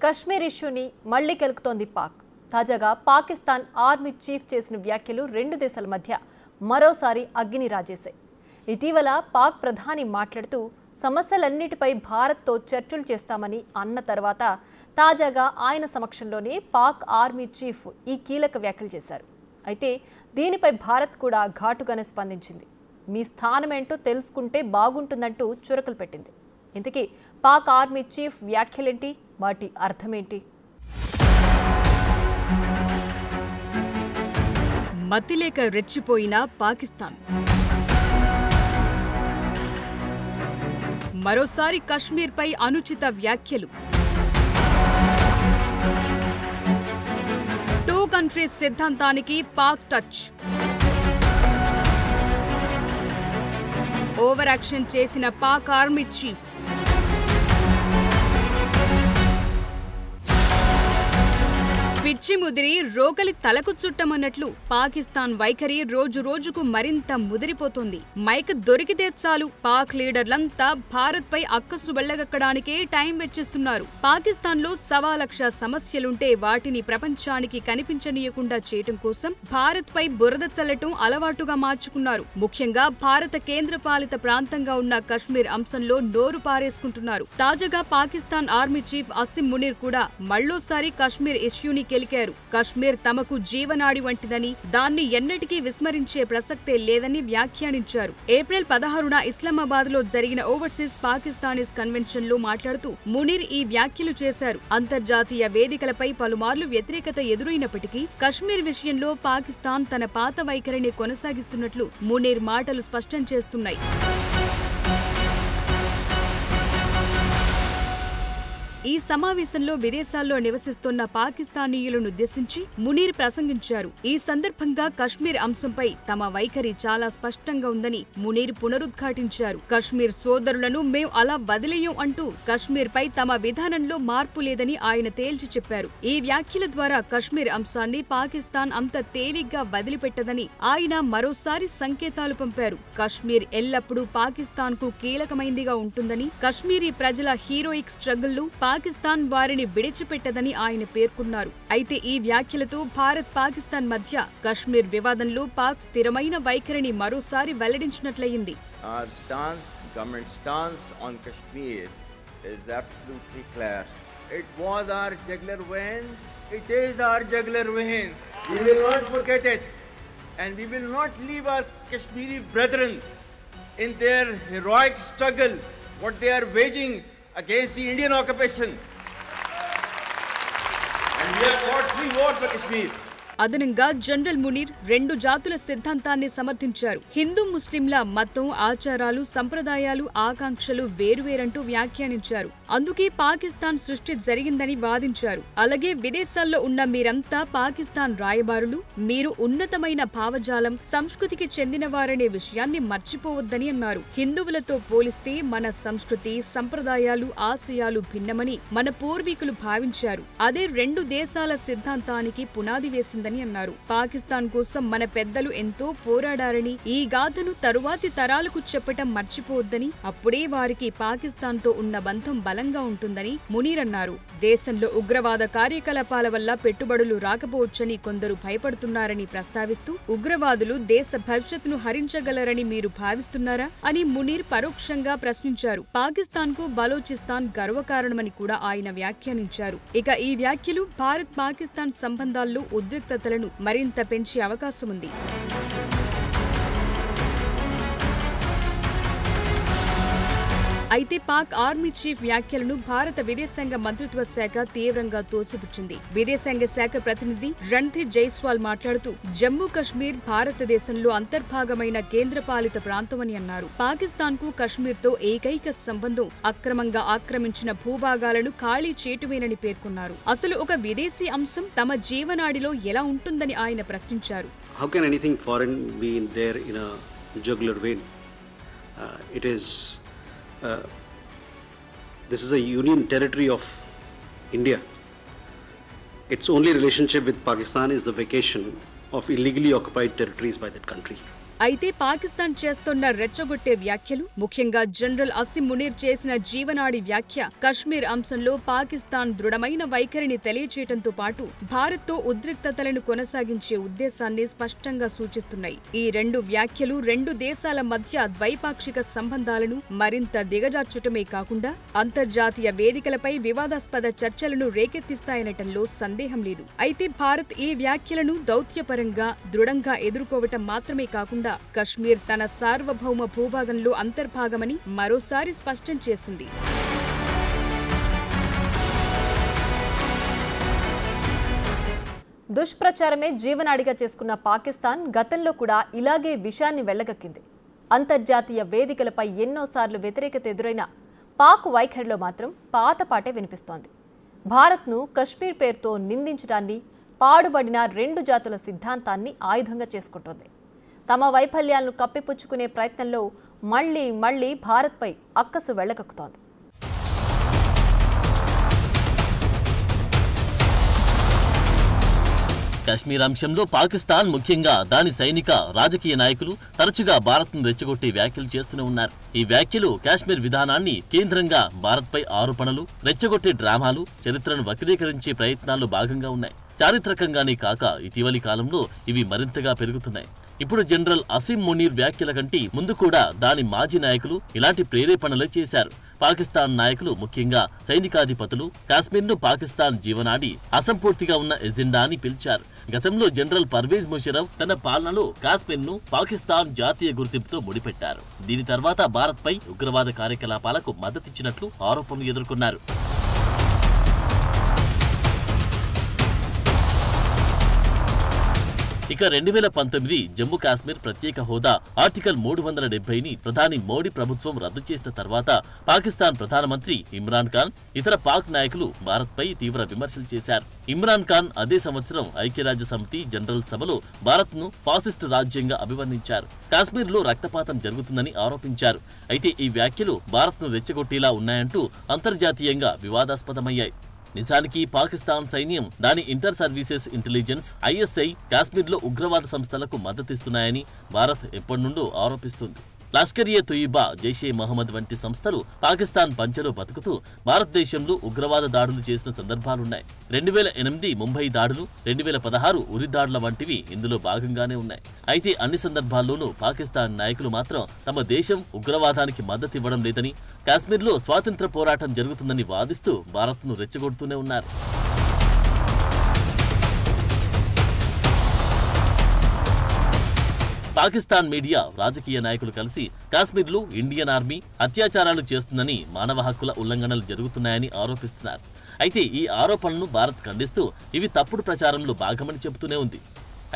కశ్మీర్ ఇష్యూని మళ్లీ కెలుకుతోంది పాక్. తాజాగా పాకిస్తాన్ ఆర్మీ చీఫ్ చేసిన వ్యాఖ్యలు రెండు దేశాల మధ్య మరోసారి అగ్ని రాజేశాయి. ఇటీవల పాక్ ప్రధాని మాట్లాడుతూ సమస్యలన్నిటిపై భారత్తో చర్చలు చేస్తామని అన్న తర్వాత తాజాగా ఆయన సమక్షంలోనే పాక్ ఆర్మీ చీఫ్ ఈ కీలక వ్యాఖ్యలు చేశారు. అయితే దీనిపై భారత్ కూడా ఘాటుగానే స్పందించింది. మీ స్థానమేంటో తెలుసుకుంటే బాగుంటుందంటూ చురకలు పెట్టింది. ఇంతకీ పాక్ ఆర్మీ చీఫ్ వ్యాఖ్యలేంటి, వాటి అర్థమేంటి? మతిలేక రెచ్చిపోయిన పాకిస్తాన్ మరోసారి కశ్మీర్పై అనుచిత వ్యాఖ్యలు. టూ కంట్రీస్ సిద్ధాంతానికి పాక్ టచ్. ఓవర్ యాక్షన్ చేసిన పాక్ ఆర్మీ చీఫ్. పిచ్చి ముదిరి రోకలి తలకు చుట్టమన్నట్లు పాకిస్తాన్ వైఖరి రోజు రోజుకు మరింత ముదిరిపోతోంది. మైక్ దొరికితే చాలు పాక్ లీడర్లంతా భారత్ పై అక్కసు వెళ్లగక్కడానికే టైం వెచ్చిస్తున్నారు. పాకిస్తాన్ లో 1,00,000 సమస్యలుంటే వాటిని ప్రపంచానికి కనిపించనీయకుండా చేయటం కోసం భారత్ పై బురద చల్లటం అలవాటుగా మార్చుకున్నారు. ముఖ్యంగా భారత కేంద్రపాలిత ప్రాంతంగా ఉన్న కశ్మీర్ అంశంలో నోరు పారేసుకుంటున్నారు. తాజాగా పాకిస్తాన్ ఆర్మీ చీఫ్ అసిమ్ మునీర్ కూడా మళ్లోసారి కశ్మీర్ ఇష్యూని కెలికారు. కశ్మీర్ తమకు జీవనాడి వంటిదని, దాన్ని ఎన్నటికీ విస్మరించే ప్రసక్తే లేదని వ్యాఖ్యానించారు. ఏప్రిల్ 16న ఇస్లామాబాద్ లో జరిగిన ఓవర్సీస్ పాకిస్తానీస్ కన్వెన్షన్ లో మాట్లాడుతూ మునీర్ ఈ వ్యాఖ్యలు చేశారు. అంతర్జాతీయ వేదికలపై పలుమార్లు వ్యతిరేకత ఎదురైనప్పటికీ కశ్మీర్ విషయంలో పాకిస్తాన్ తన పాత వైఖరిని కొనసాగిస్తున్నట్లు మునీర్ మాటలు స్పష్టం చేస్తున్నాయి. ఈ సమావేశంలో విదేశాల్లో నివసిస్తున్న పాకిస్తానీయులను ఉద్దేశించి మునీర్ ప్రసంగించారు. ఈ సందర్భంగా కశ్మీర్ అంశంపై తమ వైఖరి చాలా స్పష్టంగా ఉందని మునీర్ పునరుద్ఘాటించారు. కశ్మీర్ సోదరులను మేం అలా వదిలేయం అంటూ కశ్మీర్ పై తమ విధానంలో మార్పు లేదని ఆయన తేల్చి చెప్పారు. ఈ వ్యాఖ్యల ద్వారా కశ్మీర్ అంశాన్ని పాకిస్తాన్ అంత తేలిగ్గా వదిలిపెట్టదని ఆయన మరోసారి సంకేతాలు పంపారు. కశ్మీర్ ఎల్లప్పుడూ పాకిస్తాన్ కు కీలకమైందిగా ఉంటుందని, కశ్మీరీ ప్రజల హీరోయిక్ స్ట్రగుల్లు పాకిస్తాన్ వారిని విడిచిపెట్టదని ఆయన పేర్కొన్నారు. అయితే ఈ వ్యాఖ్యలతో భారత్ పాకిస్తాన్ మధ్య కశ్మీర్ వివాదంలో పాక్ స్థిరమైన వైఖరిని మరోసారి వెల్లడించినట్లయింది. Our stance, government stance on Kashmir is absolutely clear. It was our jugular vein, it is our jugular vein. We will not forget it, and we will not leave our Kashmiri brethren in their heroic struggle, what they are waging against the Indian occupation. And we have fought free war for Kashmir. అదనంగా general Munir రెండు జాతుల సిద్ధాంతాన్ని సమర్థించారు. హిందూ ముస్లింల మతం, ఆచారాలు, సంప్రదాయాలు, ఆకాంక్షలు వేరువేరంటూ వ్యాఖ్యానించారు. అందుకే పాకిస్తాన్ సృష్టి జరిగిందని వాదించారు. అలాగే విదేశాల్లో ఉన్న మీరంతా పాకిస్తాన్ రాయబారులు, మీరు ఉన్నతమైన భావజాలం, సంస్కృతికి చెందినవారనే విషయాన్ని మర్చిపోవద్దని అన్నారు. హిందువులతో పోలిస్తే మన సంస్కృతి, సంప్రదాయాలు, ఆశయాలు భిన్నమని మన పూర్వీకులు భావించారు. అదే రెండు దేశాల సిద్ధాంతానికి పునాది వేసింది అన్నారు. పాకిస్తాన్ కోసం మన పెద్దలు ఎంతో పోరాడారని, ఈ గాథను తరువాతి తరాలకు చెప్పటం మర్చిపోవద్దని, అప్పుడే వారికి పాకిస్తాన్ తో ఉన్న బంధం బలంగా ఉంటుందని మునీర్ అన్నారు. దేశంలో ఉగ్రవాద కార్యకలాపాల వల్ల పెట్టుబడులు రాకపోవచ్చని కొందరు భయపడుతున్నారని ప్రస్తావిస్తూ, ఉగ్రవాదులు దేశ భవిష్యత్తును హరించగలరని మీరు భావిస్తున్నారా అని మునీర్ పరోక్షంగా ప్రశ్నించారు. పాకిస్తాన్ కు బలోచిస్తాన్ గర్వకారణమని కూడా ఆయన వ్యాఖ్యానించారు. ఇక ఈ వ్యాఖ్యలు భారత్ పాకిస్తాన్ సంబంధాల్లో ఉద్రిక్తతలను మరింత పెంచే అవకాశం ఉంది. అయితే పాక్ ఆర్మీ చీఫ్ వ్యాఖ్యలను భారత విదేశాంగ మంత్రిత్వ శాఖ తీవ్రంగా తోసిపుచ్చింది. విదేశాంగ శాఖ ప్రతినిధి రణ్ధీర్ జైస్వాల్ మాట్లాడుతూ, జమ్మూ కశ్మీర్ భారతదేశంలో అంతర్భాగమైన కేంద్రపాలిత ప్రాంతమని అన్నారు. పాకిస్తాన్ కు కశ్మీర్ తో ఏకైక సంబంధం అక్రమంగా ఆక్రమించిన భూభాగాలను ఖాళీ చేయటమేనని పేర్కొన్నారు. అసలు ఒక విదేశీ అంశం తమ జీవనాడిలో ఎలా ఉంటుందని ఆయన ప్రశ్నించారు. How can anything foreign be in there in a jugular vein? It is this is a union territory of India. Its only relationship with Pakistan is the vacation of illegally occupied territories by that country. అయితే పాకిస్తాన్ చేస్తున్న రెచ్చగొట్టే వ్యాఖ్యలు, ముఖ్యంగా general Asim Munir చేసిన జీవనాడి వ్యాఖ్య కశ్మీర్ అంశంలో పాకిస్తాన్ దృఢమైన వైఖరిని తెలియచేయడంతో పాటు భారత్తో ఉద్రిక్తతలను కొనసాగించే ఉద్దేశాన్ని స్పష్టంగా సూచిస్తున్నాయి. ఈ రెండు వ్యాఖ్యలు రెండు దేశాల మధ్య ద్వైపాక్షిక సంబంధాలను మరింత దిగజార్చటమే కాకుండా అంతర్జాతీయ వేదికలపై వివాదాస్పద చర్చలను రేకెత్తిస్తాయనటంలో సందేహం లేదు. అయితే భారత్ ఈ వ్యాఖ్యలను దౌత్యపరంగా దృఢంగా ఎదుర్కోవటం మాత్రమే కాకుండా కశ్మీర్ తన సార్వభౌమ భూభాగంలో అంతర్భాగమని మరోసారి స్పష్టం చేసింది. దుష్ప్రచారమే జీవనాడిగా చేసుకున్న పాకిస్తాన్ గతంలో కూడా ఇలాగే విషయాన్ని వెళ్లగక్కింది. అంతర్జాతీయ వేదికలపై ఎన్నోసార్లు వ్యతిరేకత ఎదురైన పాక్ వైఖరిలో మాత్రం పాతపాటే వినిపిస్తోంది. భారత్ను కశ్మీర్ పేరుతో నిందించడాన్ని, పాడుబడిన రెండు జాతుల సిద్ధాంతాన్ని ఆయుధంగా చేసుకుంటోంది. తమ వైఫల్యాలను కప్పిపుచ్చుకునే ప్రయత్నంలో మళ్లీ భారత్పై అక్కసు వెళ్లగక్కుతోంది. కశ్మీర్ అంశంలో పాకిస్తాన్, ముఖ్యంగా దాని సైనిక, రాజకీయ నాయకులు తరచుగా భారత్ను రెచ్చగొట్టి వ్యాఖ్యలు చేస్తూనే ఉన్నారు. ఈ వ్యాఖ్యలు కాశ్మీర్ విధానాన్ని కేంద్రంగా భారత్పై ఆరోపణలు, రెచ్చగొట్టే డ్రామాలు, చరిత్రను వక్రీకరించే ప్రయత్నాల్లో భాగంగా ఉన్నాయి. చారిత్రకంగానే కాక ఇటీవలి కాలంలో ఇవి మరింతగా పెరుగుతున్నాయి. ఇప్పుడు జనరల్ అసిమ్ మునీర్ వ్యాఖ్యల కంటే ముందు కూడా దాని మాజీ నాయకులు ఇలాంటి ప్రేరేపణలే చేశారు. పాకిస్తాన్ నాయకులు, ముఖ్యంగా సైనికాధిపతులు కాశ్మీర్ను పాకిస్తాన్ జీవనాడి, అసంపూర్తిగా ఉన్న ఎజెండా అని పిలిచారు. గతంలో జనరల్ పర్వేజ్ ముషరఫ్ తన పాలనలో కాశ్మీర్ను పాకిస్తాన్ జాతీయ గుర్తింపుతో ముడిపెట్టారు. దీని తర్వాత భారత్పై ఉగ్రవాద కార్యకలాపాలకు మద్దతిచ్చినట్లు ఆరోపణలు ఎదుర్కొన్నారు. ఇక 2019 జమ్మూ కాశ్మీర్ ప్రత్యేక హోదా ఆర్టికల్ 370ని ప్రధాని మోడీ ప్రభుత్వం రద్దు చేసిన తర్వాత పాకిస్తాన్ ప్రధానమంత్రి ఇమ్రాన్ ఖాన్, ఇతర పాక్ నాయకులు భారత్పై తీవ్ర విమర్శలు చేశారు. ఇమ్రాన్ ఖాన్ అదే సంవత్సరం ఐక్యరాజ్య సమితి జనరల్ సభలో భారత్ను ఫాసిస్టు రాజ్యంగా అభివర్ణించారు. కాశ్మీర్లో రక్తపాతం జరుగుతుందని ఆరోపించారు. అయితే ఈ వ్యాఖ్యలు భారత్ను రెచ్చగొట్టేలా ఉన్నాయంటూ అంతర్జాతీయంగా వివాదాస్పదమయ్యాయి. నిజానికి పాకిస్తాన్ సైన్యం, దాని ఇంటర్ సర్వీసెస్ ఇంటెలిజెన్స్ ఐఎస్ఐ కాశ్మీర్లో ఉగ్రవాద సంస్థలకు మద్దతిస్తున్నాయని భారత్ ఎప్పటినుండో ఆరోపిస్తుంది. లష్కర్-ఇ-తొయిబా, జైషే-మహమ్మద్ వంటి సంస్థలు పాకిస్తాన్ పంచెలో బతుకుతూ భారతదేశంలో ఉగ్రవాద దాడులు చేసిన సందర్భాలున్నాయి. 2008 ముంబై దాడులు, 2016 ఉరి దాడుల వంటివి ఇందులో భాగంగానే ఉన్నాయి. అయితే అన్ని సందర్భాల్లోనూ పాకిస్తాన్ నాయకులు మాత్రం తమ దేశం ఉగ్రవాదానికి మద్దతు ఇవ్వడం లేదని, కాశ్మీర్లో స్వాతంత్ర పోరాటం జరుగుతుందని వాదిస్తూ భారత్ను రెచ్చగొడుతూనే ఉన్నారు. పాకిస్తాన్ మీడియా, రాజకీయ నాయకులు కలిసి కాశ్మీర్లో ఇండియన్ ఆర్మీ అత్యాచారాలు చేస్తుందని, మానవ హక్కుల ఉల్లంఘనలు జరుగుతున్నాయని ఆరోపిస్తున్నారు. అయితే ఈ ఆరోపణలను భారత్ ఖండిస్తూ ఇవి తప్పుడు ప్రచారంలో భాగమని చెబుతూనే ఉంది.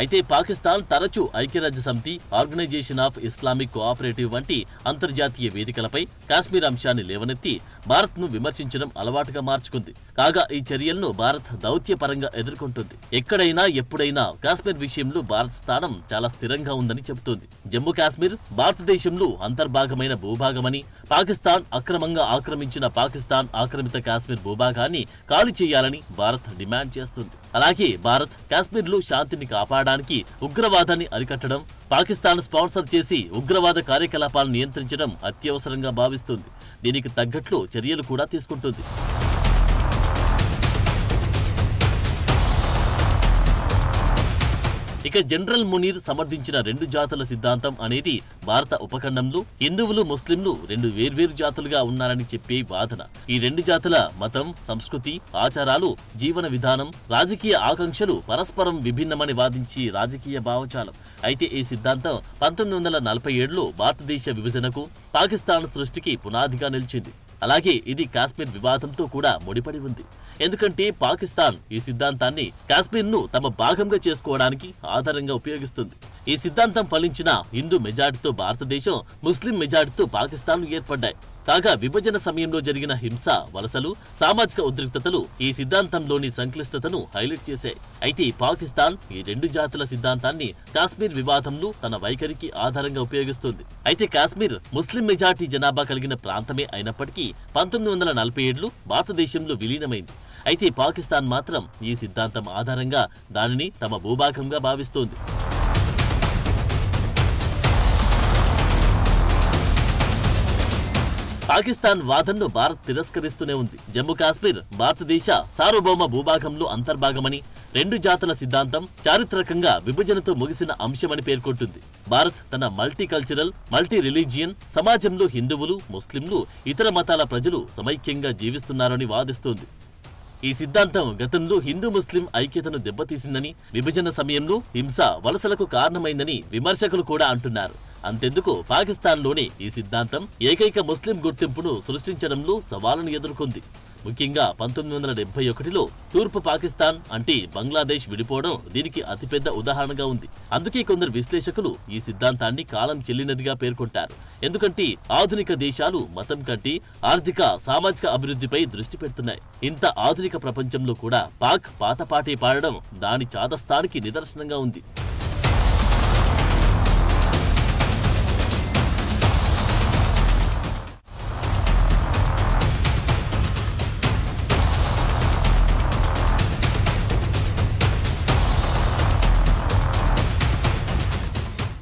అయితే పాకిస్తాన్ తరచూ ఐక్యరాజ్య సమితి, ఆర్గనైజేషన్ ఆఫ్ ఇస్లామిక్ కోఆపరేటివ్ వంటి అంతర్జాతీయ వేదికలపై కాశ్మీర్ అంశాన్ని లేవనెత్తి భారత్ను విమర్శించడం అలవాటుగా మార్చుకుంది. కాగా ఈ చర్యలను భారత్ దౌత్యపరంగా ఎదుర్కొంటుంది. ఎక్కడైనా ఎప్పుడైనా కాశ్మీర్ విషయంలో భారత్ స్థానం చాలా స్థిరంగా ఉందని చెబుతోంది. జమ్మూ కాశ్మీర్ భారతదేశంలో అంతర్భాగమైన భూభాగమని, పాకిస్తాన్ అక్రమంగా ఆక్రమించిన పాకిస్తాన్ ఆక్రమిత కాశ్మీర్ భూభాగాన్ని ఖాళీ చేయాలని భారత్ డిమాండ్ చేస్తుంది. అలాగే భారత్ కాశ్మీర్లో శాంతిని కాపాడడానికి ఉగ్రవాదాన్ని అరికట్టడం, పాకిస్తాన్ స్పాన్సర్ చేసి ఉగ్రవాద కార్యకలాపాలను నియంత్రించడం అత్యవసరంగా భావిస్తుంది. దీనికి తగ్గట్లు చర్యలు కూడా తీసుకుంటుంది. ఇక జనరల్ మునీర్ సమర్థించిన రెండు జాతుల సిద్ధాంతం అనేది భారత ఉపఖండంలో హిందువులు, ముస్లింలు రెండు వేర్వేరు జాతులుగా ఉన్నారని చెప్పే వాదన. ఈ రెండు జాతుల మతం, సంస్కృతి, ఆచారాలు, జీవన విధానం, రాజకీయ ఆకాంక్షలు పరస్పరం విభిన్నమని వాదించి రాజకీయ భావజాలం. అయితే ఈ సిద్ధాంతం 1947లో భారతదేశ విభజనకు, పాకిస్తాన్ సృష్టికి పునాదిగా నిలిచింది. అలాగే ఇది కాశ్మీర్ వివాదంతో కూడా ముడిపడి ఉంది. ఎందుకంటే పాకిస్తాన్ ఈ సిద్ధాంతాన్ని కాశ్మీర్ను తమ భాగంగా చేసుకోవడానికి ఆధారంగా ఉపయోగిస్తుంది. ఈ సిద్ధాంతం ఫలించిన హిందూ మెజారిటీతో భారతదేశం, ముస్లిం మెజారిటీతో పాకిస్తాన్ ఏర్పడ్డాయి. కాగా విభజన సమయంలో జరిగిన హింస, వలసలు, సామాజిక ఉద్రిక్తతలు ఈ సిద్ధాంతంలోని సంక్లిష్టతను హైలైట్ చేశాయి. అయితే పాకిస్తాన్ ఈ రెండు జాతుల సిద్ధాంతాన్ని కాశ్మీర్ వివాదంలో తన వైఖరికి ఆధారంగా ఉపయోగిస్తుంది. అయితే కాశ్మీర్ ముస్లిం మెజారిటీ జనాభా కలిగిన ప్రాంతమే అయినప్పటికీ 1947లో భారతదేశంలో విలీనమైంది. అయితే పాకిస్తాన్ మాత్రం ఈ సిద్ధాంతం ఆధారంగా దానిని తమ భూభాగంగా భావిస్తోంది. పాకిస్తాన్ వాదనను భారత్ తిరస్కరిస్తూనే ఉంది. జమ్మూ కాశ్మీర్ భారతదేశ సార్వభౌమ భూభాగంలో అంతర్భాగమని, రెండు జాతుల సిద్ధాంతం చారిత్రకంగా విభజనతో ముగిసిన అంశమని పేర్కొంటుంది. భారత్ తన మల్టీకల్చరల్, మల్టీ రిలీజియన్ సమాజంలో హిందువులు, ముస్లింలు, ఇతర మతాల ప్రజలు సమైక్యంగా జీవిస్తున్నారని వాదిస్తోంది. ఈ సిద్ధాంతం గతంలో హిందూ ముస్లిం ఐక్యతను దెబ్బతీసిందని, విభజన సమయంలో హింస వలసలకు కారణమైందని విమర్శకులు కూడా అంటున్నారు. అంతెందుకు పాకిస్తాన్లోనే ఈ సిద్ధాంతం ఏకైక ముస్లిం గుర్తింపును సృష్టించడంలో సవాలును ఎదుర్కొంది. ముఖ్యంగా 1971లో తూర్పు పాకిస్తాన్ అంటే బంగ్లాదేశ్ విడిపోవడం దీనికి అతిపెద్ద ఉదాహరణగా ఉంది. అందుకే కొందరు విశ్లేషకులు ఈ సిద్ధాంతాన్ని కాలం చెల్లినదిగా పేర్కొంటారు. ఎందుకంటే ఆధునిక దేశాలు మతం కంటే ఆర్థిక, సామాజిక అభివృద్ధిపై దృష్టి పెడుతున్నాయి. ఇంత ఆధునిక ప్రపంచంలో కూడా పాక్ పాతపాటే పాడడం దాని చాదస్తానికి నిదర్శనంగా ఉంది.